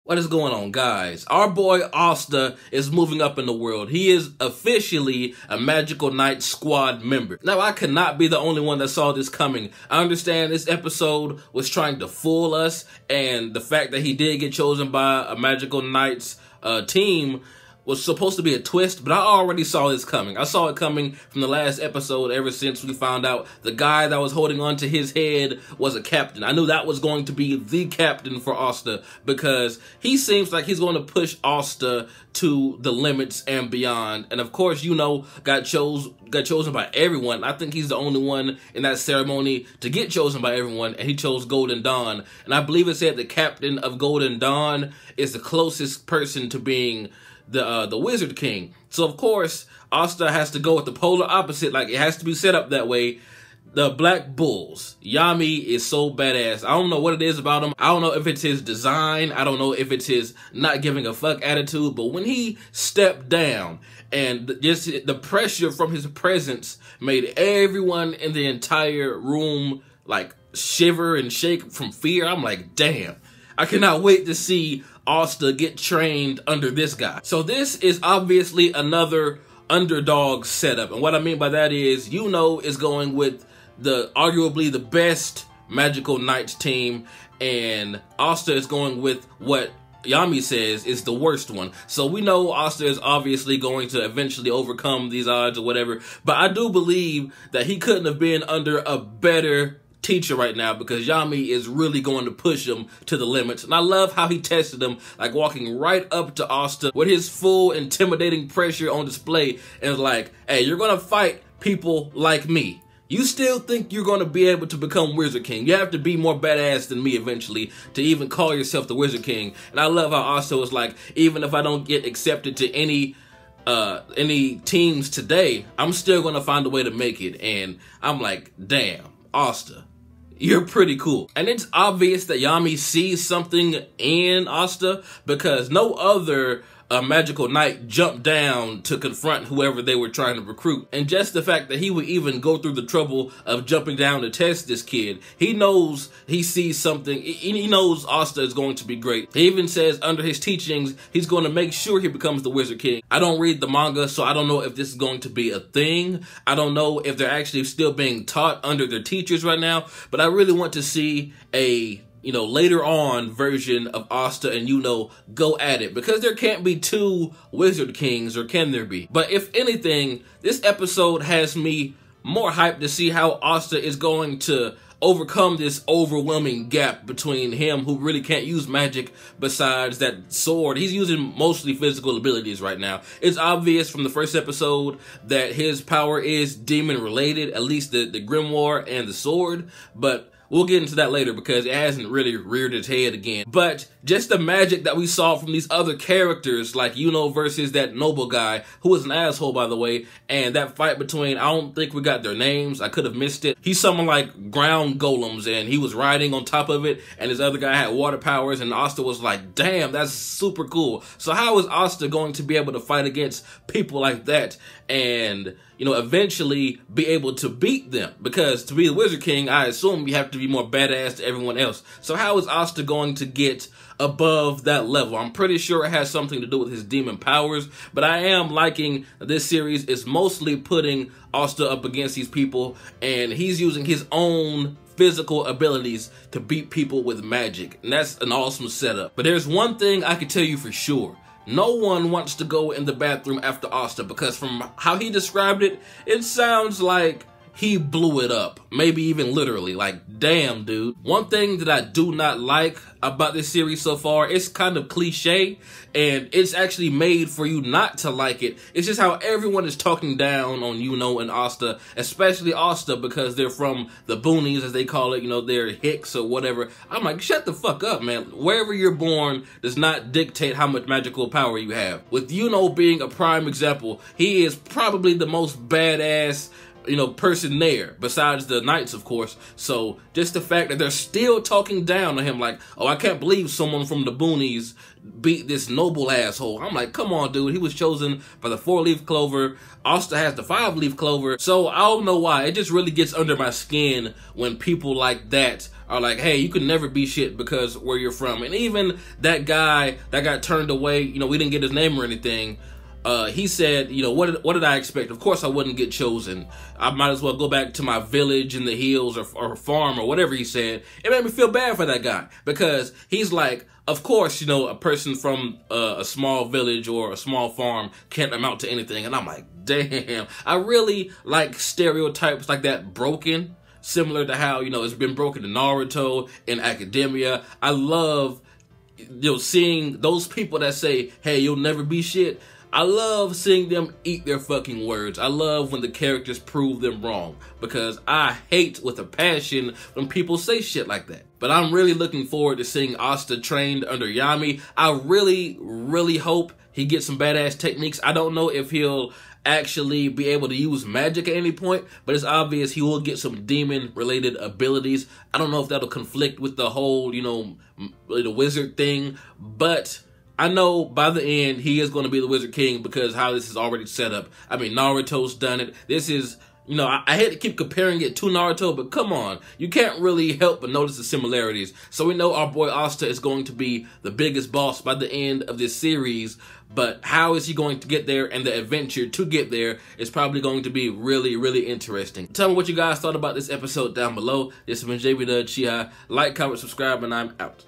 What is going on, guys? Our boy Asta is moving up in the world. He is officially a Magical Knight squad member. Now, I could not be the only one that saw this coming. I understand this episode was trying to fool us, and the fact that he did get chosen by a Magical Knights team was supposed to be a twist, but I already saw this coming. I saw it coming from the last episode ever since we found out the guy that was holding on to his head was a captain. I knew that was going to be the captain for Asta because he seems like he's going to push Asta to the limits and beyond. And of course, you know, got chosen by everyone. I think he's the only one in that ceremony to get chosen by everyone, and he chose Golden Dawn. And I believe it said the captain of Golden Dawn is the closest person to being the Wizard King. So of course, Asta has to go with the polar opposite. Like, it has to be set up that way. The Black Bulls. Yami is so badass. I don't know what it is about him. I don't know if it's his design. I don't know if it's his not giving a fuck attitude. But when he stepped down and just the pressure from his presence made everyone in the entire room like shiver and shake from fear, I'm like, damn. I cannot wait to see Asta get trained under this guy. So this is obviously another underdog setup. And what I mean by that is, you know, is going with the arguably the best Magical Knights team, and Asta is going with what Yami says is the worst one. So we know Asta is obviously going to eventually overcome these odds or whatever. But I do believe that he couldn't have been under a better teacher right now, because Yami is really going to push him to the limits. And I love how he tested him, like walking right up to Asta with his full intimidating pressure on display, and like, hey, you're gonna fight people like me. You still think you're going to be able to become Wizard King. You have to be more badass than me eventually to even call yourself the Wizard King. And I love how Asta was like, even if I don't get accepted to any teams today, I'm still going to find a way to make it. And I'm like, damn, Asta, you're pretty cool. And it's obvious that Yami sees something in Asta, because no other Magical Knight jumped down to confront whoever they were trying to recruit. And just the fact that he would even go through the trouble of jumping down to test this kid, he knows he sees something. He knows Asta is going to be great. He even says under his teachings, he's going to make sure he becomes the Wizard King. I don't read the manga, so I don't know if this is going to be a thing. I don't know if they're actually still being taught under their teachers right now, but I really want to see a, you know, later on version of Asta and, you know, go at it, because there can't be two Wizard Kings, or can there be? But if anything, this episode has me more hyped to see how Asta is going to overcome this overwhelming gap between him, who really can't use magic besides that sword. He's using mostly physical abilities right now. It's obvious from the first episode that his power is demon related, at least the grimoire and the sword, but we'll get into that later because it hasn't really reared its head again. But just the magic that we saw from these other characters, like Yuno versus that noble guy, who was an asshole, by the way, and that fight between, I don't think we got their names, I could have missed it. He's someone like ground golems, and he was riding on top of it, and this other guy had water powers, and Asta was like, damn, that's super cool. So how is Asta going to be able to fight against people like that and, you know, eventually be able to beat them? Because to be the Wizard King, I assume you have to be more badass to everyone else. So how is Asta going to get above that level? I'm pretty sure it has something to do with his demon powers, but I am liking this series is mostly putting Asta up against these people, and he's using his own physical abilities to beat people with magic, and that's an awesome setup. But there's one thing I can tell you for sure. No one wants to go in the bathroom after Asta, because from how he described it, it sounds like he blew it up. Maybe even literally. Like, damn, dude. One thing that I do not like about this series so far, it's kind of cliche, and it's actually made for you not to like it. It's just how everyone is talking down on Yuno and Asta, especially Asta, because they're from the boonies, as they call it, you know, they're Hicks or whatever. I'm like, shut the fuck up, man. Wherever you're born does not dictate how much magical power you have. With Yuno being a prime example, he is probably the most badass person there besides the knights, of course. So just the fact that they're still talking down on him, like, oh, I can't believe someone from the boonies beat this noble asshole. I'm like, come on, dude. He was chosen by the 4-leaf clover. Asta has the 5-leaf clover. So I don't know why. It just really gets under my skin when people like that are like, hey, you can never be shit because where you're from. And even that guy that got turned away, we didn't get his name or anything. He said, what did I expect? Of course I wouldn't get chosen. I might as well go back to my village in the hills or farm or whatever he said. It made me feel bad for that guy because he's like, of course, a person from a small village or a small farm can't amount to anything. And I'm like, damn, I really like stereotypes like that broken, similar to how, it's been broken in Naruto, in academia. I love, seeing those people that say, hey, you'll never be shit. I love seeing them eat their fucking words. I love when the characters prove them wrong because I hate with a passion when people say shit like that. But I'm really looking forward to seeing Asta trained under Yami. I really, really hope he gets some badass techniques. I don't know if he'll actually be able to use magic at any point, but it's obvious he will get some demon-related abilities. I don't know if that'll conflict with the whole, the wizard thing, but I know by the end he is going to be the Wizard King because how this is already set up. I mean, Naruto's done it. This is, I hate to keep comparing it to Naruto, but come on. You can't really help but notice the similarities. So we know our boy Asta is going to be the biggest boss by the end of this series, but how is he going to get there, and the adventure to get there is probably going to be really, really interesting. Tell me what you guys thought about this episode down below. This has been jbDAuchiha. Like, comment, subscribe, and I'm out.